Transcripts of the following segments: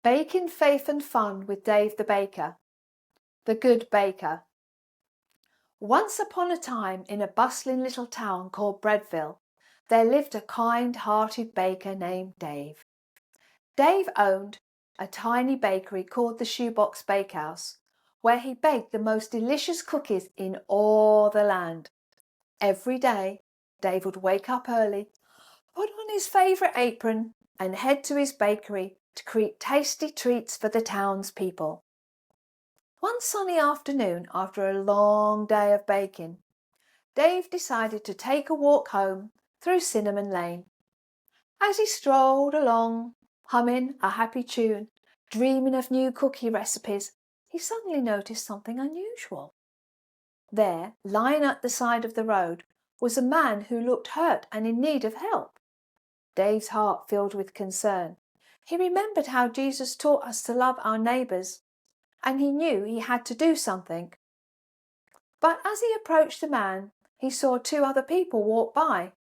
Baking Faith and Fun with Dave the Baker. The Good Baker. Once upon a time, in a bustling little town called Breadville, there lived a kind-hearted baker named Dave. Dave owned a tiny bakery called the Shoebox Bakehouse, where he baked the most delicious cookies in all the land. Every day, Dave would wake up early, put on his favourite apron, and head to his bakery to create tasty treats for the townspeople. One sunny afternoon, after a long day of baking, Dave decided to take a walk home through Cinnamon Lane. As he strolled along, humming a happy tune, dreaming of new cookie recipes, he suddenly noticed something unusual. There, lying at the side of the road, was a man who looked hurt and in need of help. Dave's heart filled with concern. He remembered how Jesus taught us to love our neighbours, and he knew he had to do something. But as he approached the man, he saw two other people walk by.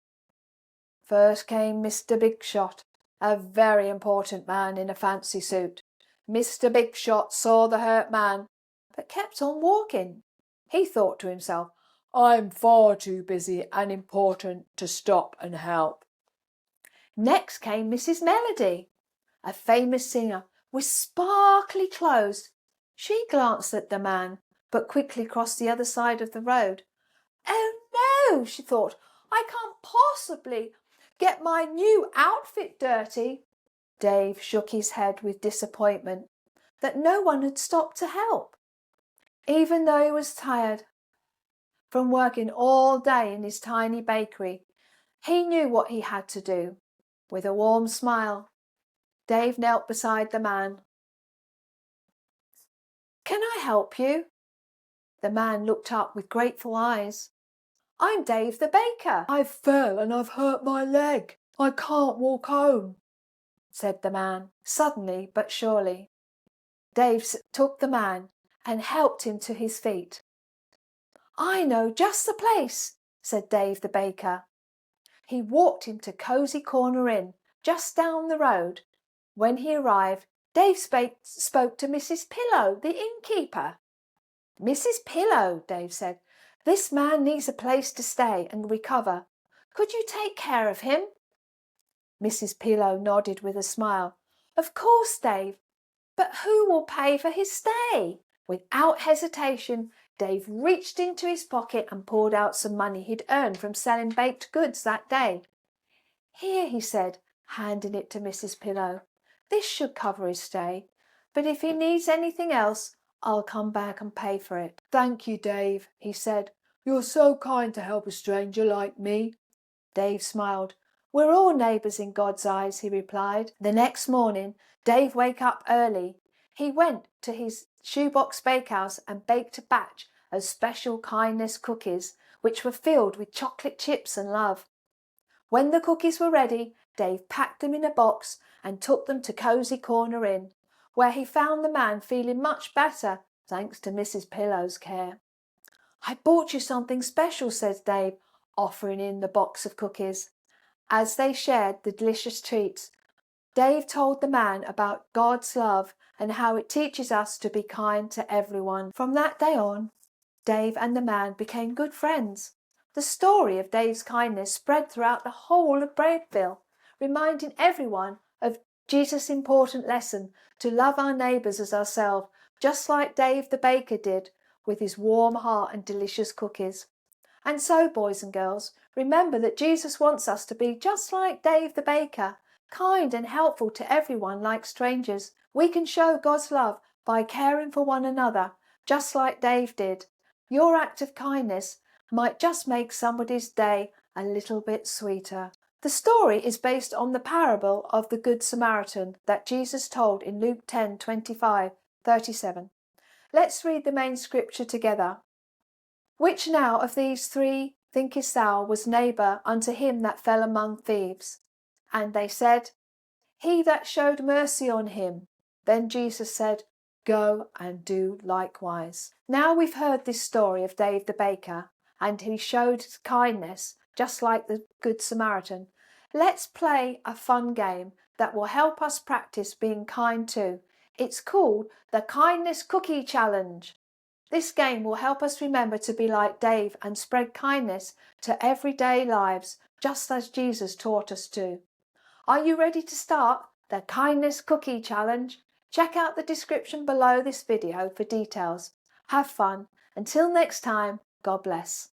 First came Mr. Big Shot, a very important man in a fancy suit. Mr. Big Shot saw the hurt man, but kept on walking. He thought to himself, "I'm far too busy and important to stop and help." Next came Mrs. Melody, a famous singer with sparkly clothes. She glanced at the man, but quickly crossed the other side of the road. "Oh no," she thought, "I can't possibly get my new outfit dirty." Dave shook his head with disappointment that no one had stopped to help. Even though he was tired from working all day in his tiny bakery, he knew what he had to do. With a warm smile, Dave knelt beside the man. "Can I help you?" The man looked up with grateful eyes. "I'm Dave the baker. I fell and I've hurt my leg. I can't walk home," said the man, suddenly but surely. Dave took the man and helped him to his feet. "I know just the place," said Dave the baker. He walked him to Cosy Corner Inn, just down the road. When he arrived, Dave spoke to Mrs. Pillow, the innkeeper. "Mrs. Pillow," Dave said, "this man needs a place to stay and recover. Could you take care of him?" Mrs. Pillow nodded with a smile. "Of course, Dave, but who will pay for his stay?" Without hesitation, Dave reached into his pocket and pulled out some money he'd earned from selling baked goods that day. "Here," he said, handing it to Mrs. Pillow. "This should cover his stay, but if he needs anything else, I'll come back and pay for it." "Thank you, Dave," he said. "You're so kind to help a stranger like me." Dave smiled. "We're all neighbours in God's eyes," he replied. The next morning, Dave woke up early. He went to his Shoebox Bakehouse and baked a batch of special kindness cookies, which were filled with chocolate chips and love. When the cookies were ready, Dave packed them in a box and took them to Cosy Corner Inn, where he found the man feeling much better, thanks to Mrs. Pillow's care. "I bought you something special," says Dave, offering in the box of cookies. As they shared the delicious treats, Dave told the man about God's love and how it teaches us to be kind to everyone. From that day on, Dave and the man became good friends. The story of Dave's kindness spread throughout the whole of Breadville, reminding everyone of Jesus' important lesson to love our neighbours as ourselves, just like Dave the baker did with his warm heart and delicious cookies. And so, boys and girls, remember that Jesus wants us to be just like Dave the baker, kind and helpful to everyone like strangers. We can show God's love by caring for one another, just like Dave did. Your act of kindness might just make somebody's day a little bit sweeter. The story is based on the parable of the Good Samaritan that Jesus told in Luke 10:25-37. Let's read the main scripture together. "Which now of these three, thinkest thou, was neighbour unto him that fell among thieves? And they said, He that showed mercy on him. Then Jesus said, Go and do likewise." Now we've heard this story of Dave the baker, and he showed kindness just like the Good Samaritan. Let's play a fun game that will help us practice being kind too. It's called the Kindness Cookie Challenge. This game will help us remember to be like Dave and spread kindness to everyday lives, just as Jesus taught us to. Are you ready to start the Kindness Cookie Challenge? Check out the description below this video for details. Have fun. Until next time, God bless.